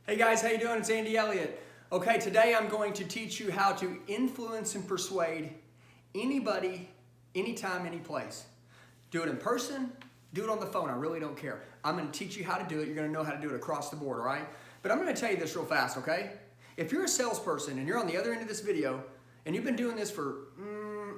Hey guys, how you doing? It's Andy Elliott. Okay, today I'm going to teach you how to influence and persuade anybody, anytime, any place. Do it in person, do it on the phone, I really don't care. I'm going to teach you how to do it. You're going to know how to do it across the board, all right? But I'm going to tell you this real fast, okay? If you're a salesperson and you're on the other end of this video and you've been doing this for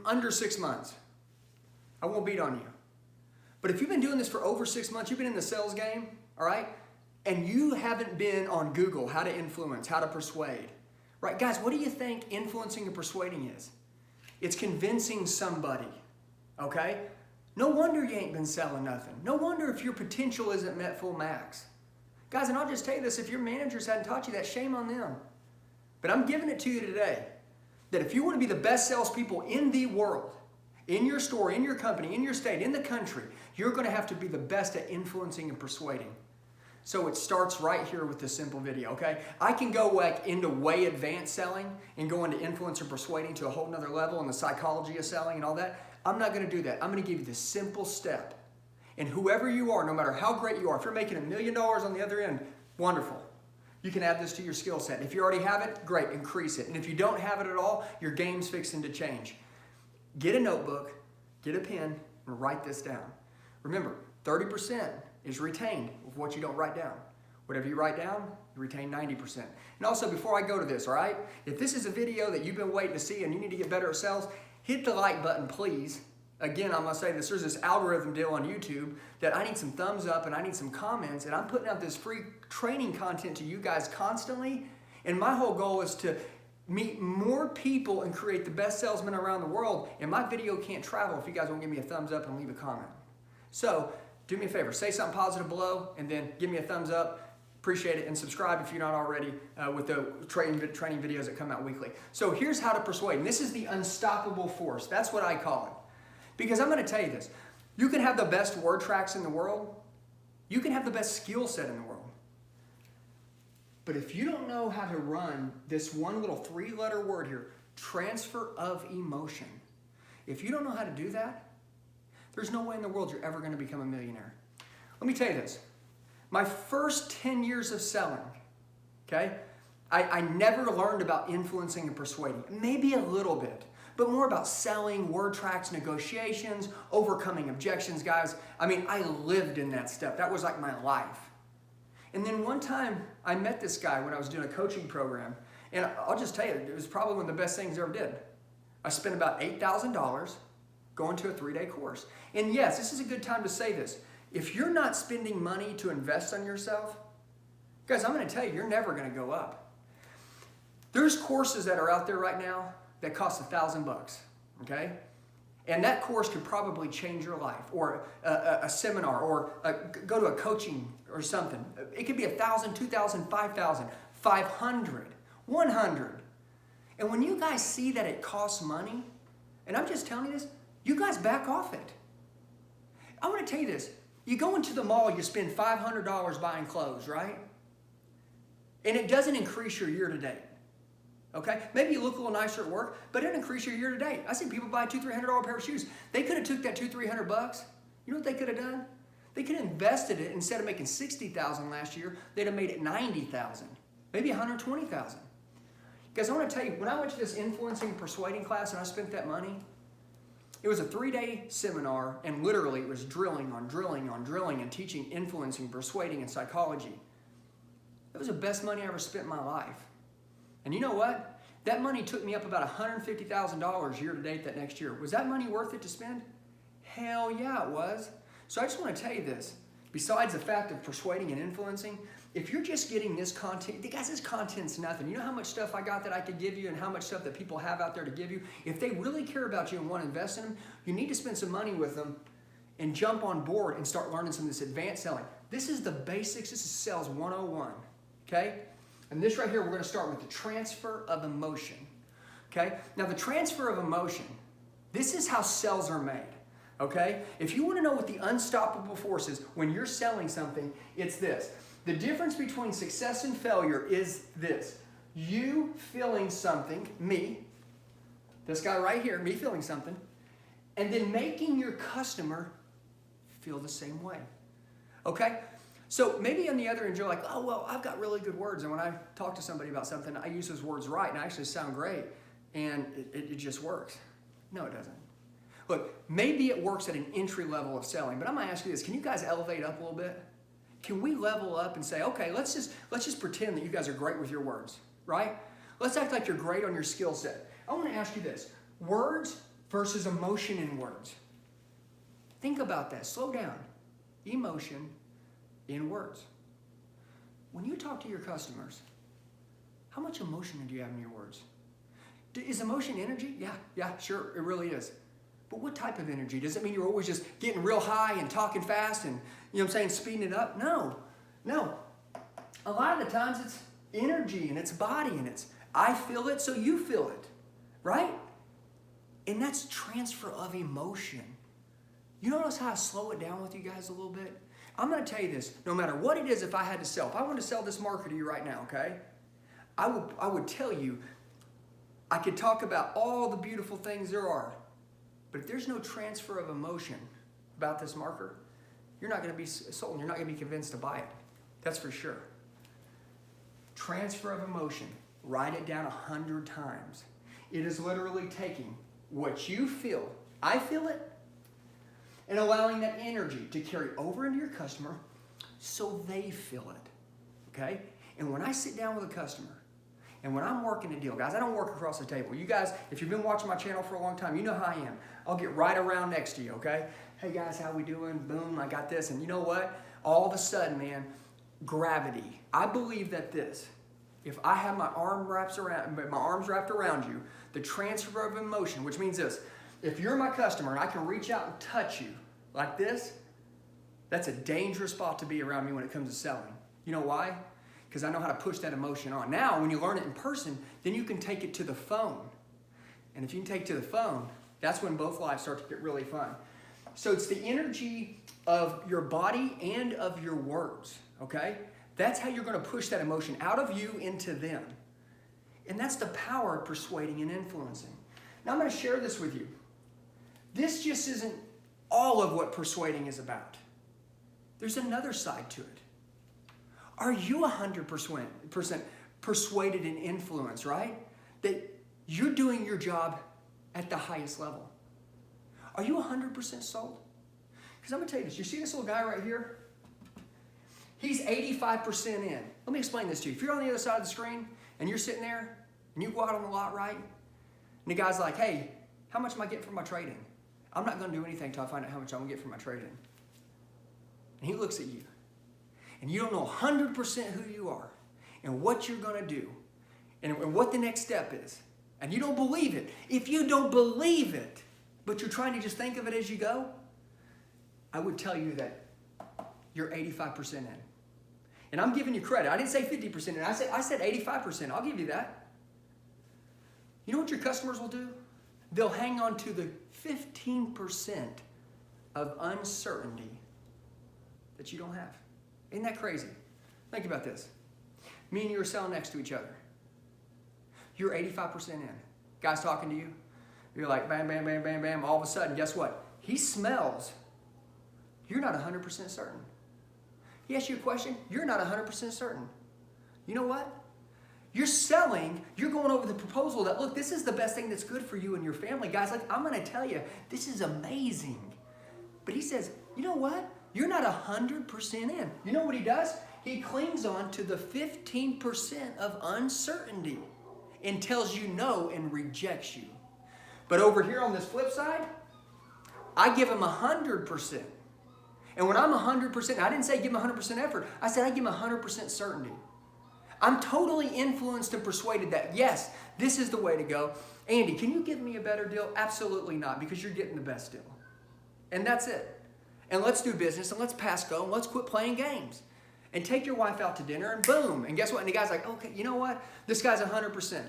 under 6 months, I won't beat on you. But if you've been doing this for over 6 months, you've been in the sales game, all right? And you haven't been on Google, how to influence, how to persuade, right? Guys, what do you think influencing and persuading is? It's convincing somebody, okay? No wonder you ain't been selling nothing. No wonder if your potential isn't met full max. Guys, and I'll just tell you this, if your managers hadn't taught you that, shame on them. But I'm giving it to you today, that if you want to be the best salespeople in the world, in your store, in your company, in your state, in the country, you're going to have to be the best at influencing and persuading. So it starts right here with this simple video, okay? I can go like into way advanced selling and go into influence or persuading to a whole nother level and the psychology of selling and all that. I'm not going to do that. I'm going to give you this simple step. And whoever you are, no matter how great you are, if you're making $1 million on the other end, wonderful. You can add this to your skill set. If you already have it, great, increase it. And if you don't have it at all, your game's fixing to change. Get a notebook, get a pen, and write this down. Remember, 30% is retained with what you don't write down. Whatever you write down, you retain 90%. And also, before I go to this, all right? If this is a video that you've been waiting to see and you need to get better at sales, hit the like button, please. Again, I'm going to say this. There's this algorithm deal on YouTube that I need some thumbs up and I need some comments, and I'm putting out this free training content to you guys constantly. And my whole goal is to meet more people and create the best salesmen around the world. And my video can't travel if you guys won't give me a thumbs up and leave a comment. So, do me a favor, say something positive below and then give me a thumbs up. Appreciate it, and subscribe if you're not already with the training videos that come out weekly. So here's how to persuade, and this is the unstoppable force. That's what I call it. Because I'm going to tell you this. You can have the best word tracks in the world. You can have the best skill set in the world. But if you don't know how to run this one little 3-letter word here, transfer of emotion. If you don't know how to do that, there's no way in the world you're ever going to become a millionaire. Let me tell you this. My first 10 years of selling, okay, I never learned about influencing and persuading. Maybe a little bit, but more about selling, word tracks, negotiations, overcoming objections, guys. I mean, I lived in that stuff. That was like my life. And then one time I met this guy when I was doing a coaching program, and I'll just tell you, it was probably one of the best things I ever did. I spent about $8,000 going to a 3-day course. And yes, this is a good time to say this. If you're not spending money to invest on yourself, guys, I'm going to tell you, you're never going to go up. There's courses that are out there right now that cost $1,000, okay? And that course could probably change your life, or a seminar, or go to a coaching or something. It could be $1,000, $2,000, $5,000, $500, $100. And when you guys see that it costs money, and I'm just telling you this, you guys back off it. I want to tell you this. You go into the mall, you spend $500 buying clothes, right? And it doesn't increase your year to date. Okay? Maybe you look a little nicer at work, but it doesn't increase your year to date. I see people buy $200, $300 pair of shoes. They could have took that $200, $300. You know what they could have done? They could have invested it. Instead of making $60,000 last year, they'd have made it $90,000, maybe $120,000. Guys, I want to tell you, when I went to this influencing, persuading class and I spent that money, it was a 3-day seminar, and literally it was drilling on drilling on drilling and teaching influencing, persuading, and psychology. It was the best money I ever spent in my life. And you know what? That money took me up about $150,000 year to date that next year. Was that money worth it to spend? Hell yeah, it was. So I just want to tell you this. Besides the fact of persuading and influencing, if you're just getting this content, guys, this content's nothing. You know how much stuff I got that I could give you and how much stuff that people have out there to give you? If they really care about you and want to invest in them, you need to spend some money with them and jump on board and start learning some of this advanced selling. This is the basics. This is sales 101, okay? And this right here, we're going to start with the transfer of emotion, okay? Now, the transfer of emotion, this is how sales are made. Okay? If you want to know what the unstoppable force is when you're selling something, it's this. The difference between success and failure is this. You feeling something, me, this guy right here, me feeling something, and then making your customer feel the same way. Okay? So maybe on the other end, you're like, oh, well, I've got really good words. And when I talk to somebody about something, I use those words right and I actually sound great. And it just works. No, it doesn't. Look, maybe it works at an entry level of selling, but I'm gonna ask you this. Can you guys elevate up a little bit? Can we level up and say, okay, let's just pretend that you guys are great with your words, right? Let's act like you're great on your skill set. I wanna ask you this. Words versus emotion in words. Think about that. Slow down. Emotion in words. When you talk to your customers, how much emotion do you have in your words? Is emotion energy? Yeah, sure, it really is. But what type of energy? Does it mean you're always just getting real high and talking fast and, you know what I'm saying, speeding it up? No. A lot of the times it's energy and it's body and it's I feel it, so you feel it, right? And that's transfer of emotion. You notice how I slow it down with you guys a little bit? I'm going to tell you this. No matter what it is, if I had to sell, if I wanted to sell this marker to you right now, okay? I would tell you, I could talk about all the beautiful things there are, but if there's no transfer of emotion about this marker, you're not going to be sold. You're not going to be convinced to buy it. That's for sure. Transfer of emotion. Write it down 100 times. It is literally taking what you feel, I feel it, and allowing that energy to carry over into your customer so they feel it, okay? And when I sit down with a customer, and when I'm working a deal, guys, I don't work across the table. You guys, if you've been watching my channel for a long time, you know how I am. I'll get right around next to you, okay? Hey guys, how we doing? Boom, I got this. And you know what? All of a sudden, man, gravity. I believe that if I have my arms wrapped around you, the transfer of emotion, which means this, if you're my customer and I can reach out and touch you like this, that's a dangerous spot to be around me when it comes to selling. You know why? Because I know how to push that emotion on. Now, when you learn it in person, then you can take it to the phone. And if you can take it to the phone, that's when both lives start to get really fun. So it's the energy of your body and of your words, okay? That's how you're going to push that emotion out of you into them. And that's the power of persuading and influencing. Now, I'm going to share this with you. This just isn't all of what persuading is about. There's another side to it. Are you 100% persuaded and influenced, right? That you're doing your job at the highest level. Are you 100% sold? Because I'm going to tell you this. You see this little guy right here? He's 85% in. Let me explain this to you. If you're on the other side of the screen and you're sitting there and you go out on the lot, right? And the guy's like, hey, how much am I getting for my trade-in? I'm not going to do anything until I find out how much I'm going to get for my trade-in. And he looks at you. And you don't know 100% who you are and what you're going to do and what the next step is. And you don't believe it. If you don't believe it, but you're trying to just think of it as you go, I would tell you that you're 85% in. And I'm giving you credit. I didn't say 50% in. I said 85%. I'll give you that. You know what your customers will do? They'll hang on to the 15% of uncertainty that you don't have. Isn't that crazy? Think about this. Me and you are selling next to each other. You're 85% in. Guy's talking to you. You're like, bam, bam, bam, bam, bam. All of a sudden, guess what? He smells. You're not 100% certain. He asks you a question. You're not 100% certain. You know what? You're selling. You're going over the proposal that, look, this is the best thing that's good for you and your family. Guys, like, I'm going to tell you, this is amazing. But he says, you know what? You're not 100% in. You know what he does? He clings on to the 15% of uncertainty and tells you no and rejects you. But over here on this flip side, I give him 100%. And when I'm 100%, I didn't say give him 100% effort. I said I give him 100% certainty. I'm totally influenced and persuaded that, yes, this is the way to go. Andy, can you give me a better deal? Absolutely not, because you're getting the best deal. And that's it. And let's do business, and let's pass go, and let's quit playing games. And take your wife out to dinner, and boom. And guess what? And the guy's like, okay, you know what? This guy's 100%.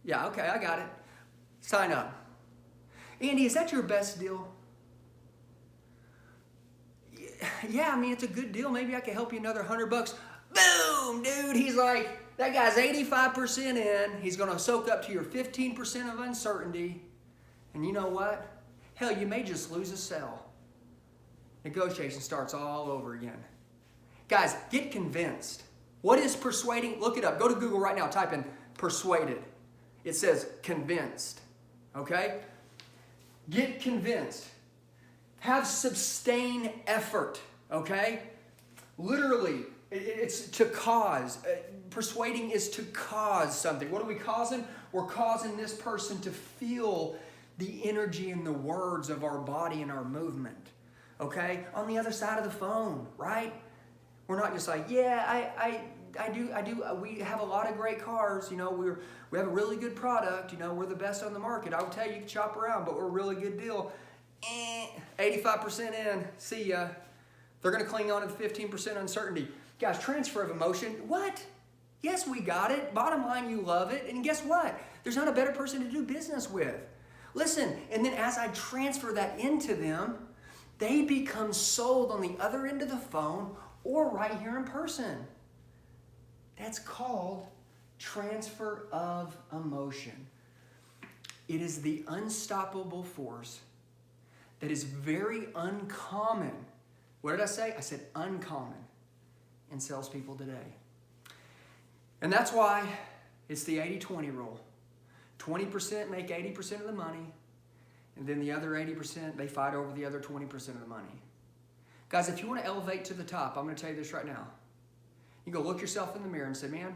Yeah, okay, I got it. Sign up. Andy, is that your best deal? Yeah, I mean, it's a good deal. Maybe I can help you another $100. Boom, dude. He's like, that guy's 85% in. He's going to soak up to your 15% of uncertainty. And you know what? Hell, you may just lose a sale. Negotiation starts all over again. Guys, get convinced. What is persuading? Look it up. Go to Google right now. Type in persuaded. It says convinced. Okay? Get convinced. Have sustained effort. Okay? Literally, it's to cause. Persuading is to cause something. What are we causing? We're causing this person to feel the energy and the words of our body and our movement. Okay? On the other side of the phone, right? We're not just like, yeah, I do. We have a lot of great cars. You know, we have a really good product. You know, we're the best on the market. I will tell you, you can shop around, but we're a really good deal. 85% in. See ya. They're going to cling on to the 15% uncertainty. Guys, transfer of emotion. What? Yes, we got it. Bottom line, you love it. And guess what? There's not a better person to do business with. Listen, and then as I transfer that into them, they become sold on the other end of the phone or right here in person. That's called transfer of emotion. It is the unstoppable force that is very uncommon. What did I say? I said uncommon in salespeople today. And that's why it's the 80-20 rule. 20% make 80% of the money, and then the other 80%, they fight over the other 20% of the money. Guys, if you want to elevate to the top, I'm going to tell you this right now. You go look yourself in the mirror and say, man,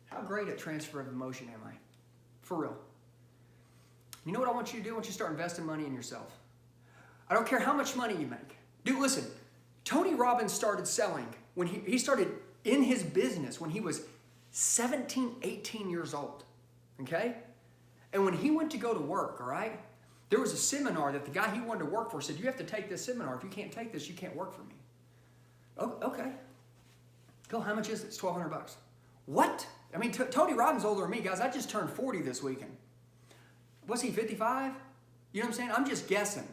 how great at transfer of emotion am I? For real. You know what I want you to do? I want you to start investing money in yourself. I don't care how much money you make. Dude, listen, Tony Robbins started selling when he started in his business when he was 17, 18 years old. Okay? And when he went to go to work, all right, there was a seminar that the guy he wanted to work for said, you have to take this seminar. If you can't take this, you can't work for me. Oh, okay. Cool, how much is it? It's $1,200. What? I mean, Tony Robbins older than me, guys. I just turned 40 this weekend. Was he 55? You know what I'm saying? I'm just guessing.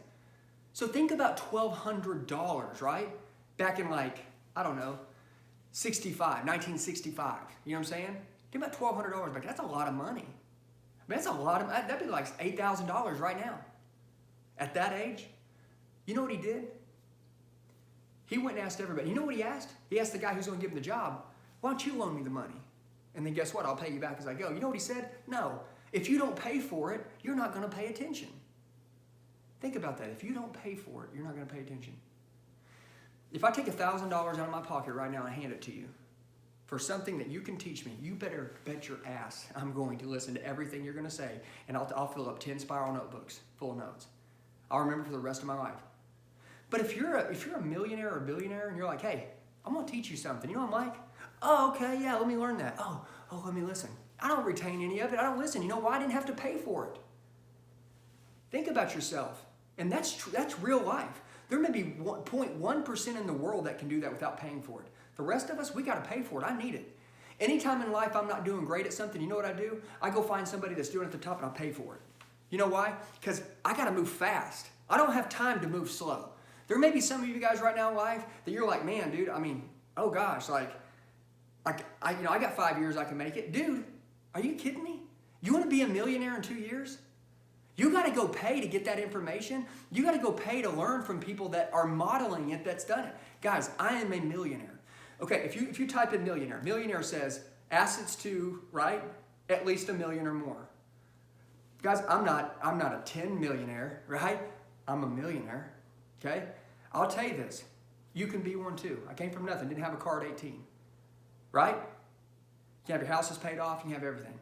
So think about $1,200, right? Back in like, I don't know, 1965. You know what I'm saying? Think about $1,200 back. That's a lot of money. I mean, that's a lot of, that'd be like $8,000 right now. At that age, you know what he did? He went and asked everybody. You know what he asked? He asked the guy who's going to give him the job, why don't you loan me the money? And then guess what? I'll pay you back as I go. You know what he said? No. If you don't pay for it, you're not going to pay attention. Think about that. If you don't pay for it, you're not going to pay attention. If I take $1,000 out of my pocket right now and hand it to you for something that you can teach me, you better bet your ass I'm going to listen to everything you're going to say, and I'll fill up 10 spiral notebooks full of notes. I'll remember for the rest of my life. But if you're a millionaire or a billionaire and you're like, hey, I'm going to teach you something. You know what I'm like? Oh, okay, yeah, let me learn that. Oh, let me listen. I don't retain any of it. I don't listen. You know why? I didn't have to pay for it. Think about yourself. And that's real life. There may be 0.1% in the world that can do that without paying for it. The rest of us, we got to pay for it. I need it. Anytime in life I'm not doing great at something, you know what I do? I go find somebody that's doing it at the top and I'll pay for it. You know why? Because I got to move fast. I don't have time to move slow. There may be some of you guys right now in life that you're like, man, dude, I mean, oh gosh, I got 5 years I can make it. Dude, are you kidding me? You want to be a millionaire in 2 years? You got to go pay to get that information. You got to go pay to learn from people that are modeling it, that's done it. Guys, I am a millionaire. Okay, if you type in millionaire says assets to, right, at least $1 million or more. Guys, I'm not a 10 millionaire, right? I'm a millionaire, okay? I'll tell you this. You can be one too. I came from nothing, didn't have a car at 18, right? You can have your houses paid off, you can have everything.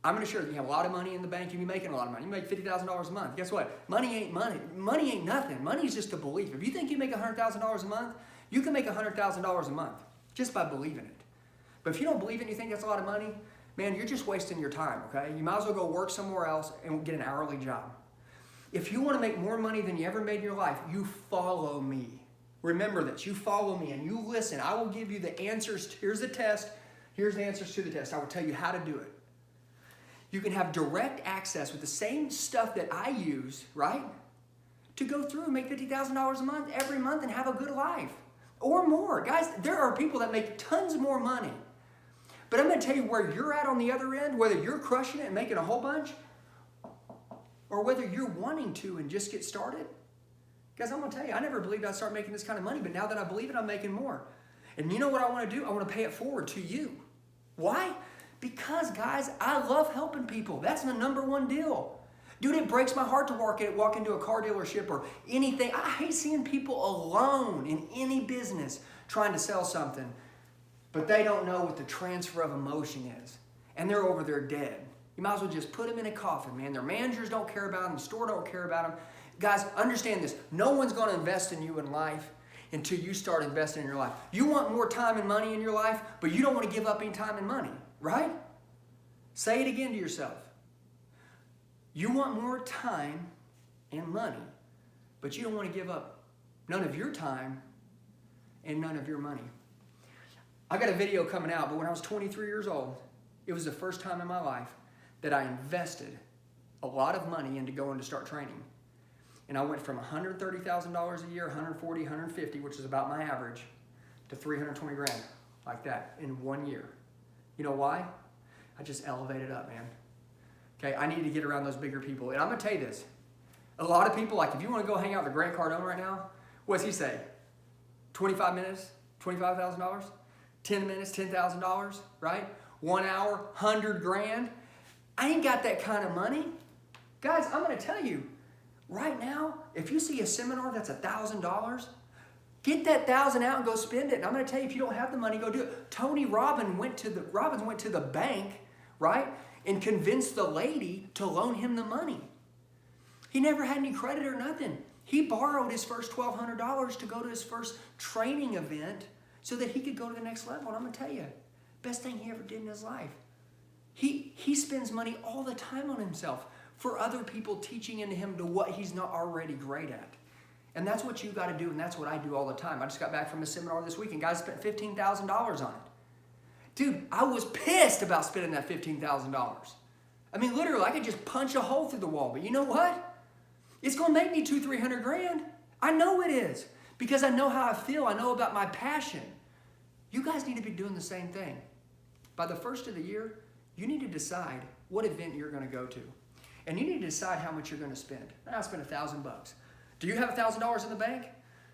I'm going to assure you have a lot of money in the bank, you'll be making a lot of money. You make $50,000 a month. Guess what? Money ain't money. Money ain't nothing. Money is just a belief. If you think you make $100,000 a month, you can make $100,000 a month just by believing it. But if you don't believe it and you think that's a lot of money, man, you're just wasting your time, okay? You might as well go work somewhere else and get an hourly job. If you want to make more money than you ever made in your life, you follow me. Remember this. You follow me and you listen. I will give you the answers. Here's the test. Here's the answers to the test. I will tell you how to do it. You can have direct access with the same stuff that I use, right? To go through and make $50,000 a month every month and have a good life. Or more. Guys, there are people that make tons more money. But I'm going to tell you where you're at on the other end, whether you're crushing it and making a whole bunch, or whether you're wanting to and just get started. Guys, I'm going to tell you, I never believed I'd start making this kind of money, but now that I believe it, I'm making more. And you know what I want to do? I want to pay it forward to you. Why? Because, guys, I love helping people. That's the number one deal. Dude, it breaks my heart to walk into a car dealership or anything. I hate seeing people alone in any business trying to sell something, but they don't know what the transfer of emotion is. And they're over there dead. You might as well just put them in a coffin, man. Their managers don't care about them. The store don't care about them. Guys, understand this. No one's going to invest in you in life until you start investing in your life. You want more time and money in your life, but you don't want to give up any time and money, right? Say it again to yourself. You want more time and money, but you don't want to give up none of your time and none of your money. I got a video coming out, but when I was 23 years old, it was the first time in my life that I invested a lot of money into going to start training. And I went from $130,000 a year, 140, 150, which is about my average, to 320 grand, like that, in 1 year. You know why? I just elevated up, man. Okay, I need to get around those bigger people. And I'm going to tell you this. A lot of people, like if you want to go hang out with Grant Cardone right now, what's he say? 25 minutes, $25,000? 10 minutes, $10,000, right? 1 hour, 100 grand. I ain't got that kind of money. Guys, I'm going to tell you, right now, if you see a seminar that's $1,000, get that $1,000 out and go spend it. And I'm going to tell you, if you don't have the money, go do it. Tony Robbins went to the bank, right, and convinced the lady to loan him the money. He never had any credit or nothing. He borrowed his first $1,200 to go to his first training event so that he could go to the next level. And I'm going to tell you, best thing he ever did in his life. He spends money all the time on himself for other people teaching into him to what he's not already great at. And that's what you got to do, and that's what I do all the time. I just got back from a seminar this week, and guys spent $15,000 on it. Dude, I was pissed about spending that $15,000. I mean, literally, I could just punch a hole through the wall. But you know what? It's going to make me $200-300 grand. I know it is, because I know how I feel. I know about my passion. You guys need to be doing the same thing. By the first of the year, you need to decide what event you're going to go to. And you need to decide how much you're going to spend. I'll spend $1,000. Do you have $1,000 in the bank?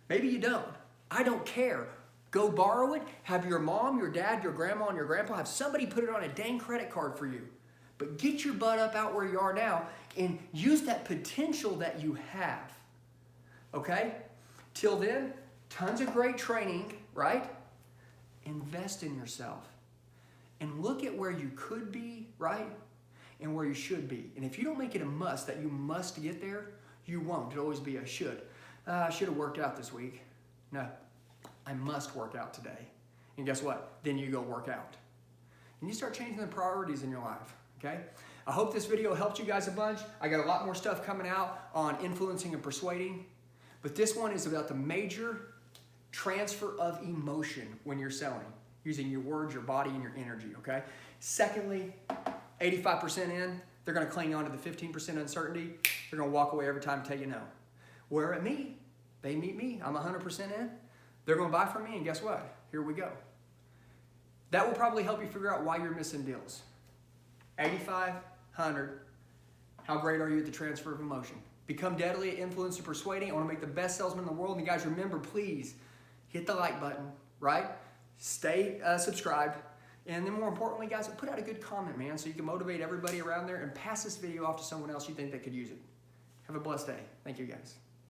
Maybe you don't. I don't care. Go borrow it. Have your mom, your dad, your grandma, and your grandpa have somebody put it on a dang credit card for you. But get your butt up out where you are now and use that potential that you have. Okay? Till then, tons of great training, right? Invest in yourself. And look at where you could be, right? And where you should be. And if you don't make it a must that you must get there, you won't. It'll always be a should. I should have worked out this week. No, I must work out today. And guess what? Then you go work out. And you start changing the priorities in your life, okay? I hope this video helped you guys a bunch. I got a lot more stuff coming out on influencing and persuading. But this one is about the major transfer of emotion when you're selling, using your words, your body, and your energy, okay? Secondly, 85% in, they're going to cling on to the 15% uncertainty. They're going to walk away every time and tell you no. Where at me, they meet me. I'm 100% in. They're going to buy from me, and guess what? Here we go. That will probably help you figure out why you're missing deals. 85, 100. How great are you at the transfer of emotion? Become deadly at influence and persuading. I want to make the best salesman in the world. And guys, remember, please hit the like button, right? Stay subscribed. And then more importantly, guys, put out a good comment, man, so you can motivate everybody around there and pass this video off to someone else you think that could use it. Have a blessed day. Thank you, guys.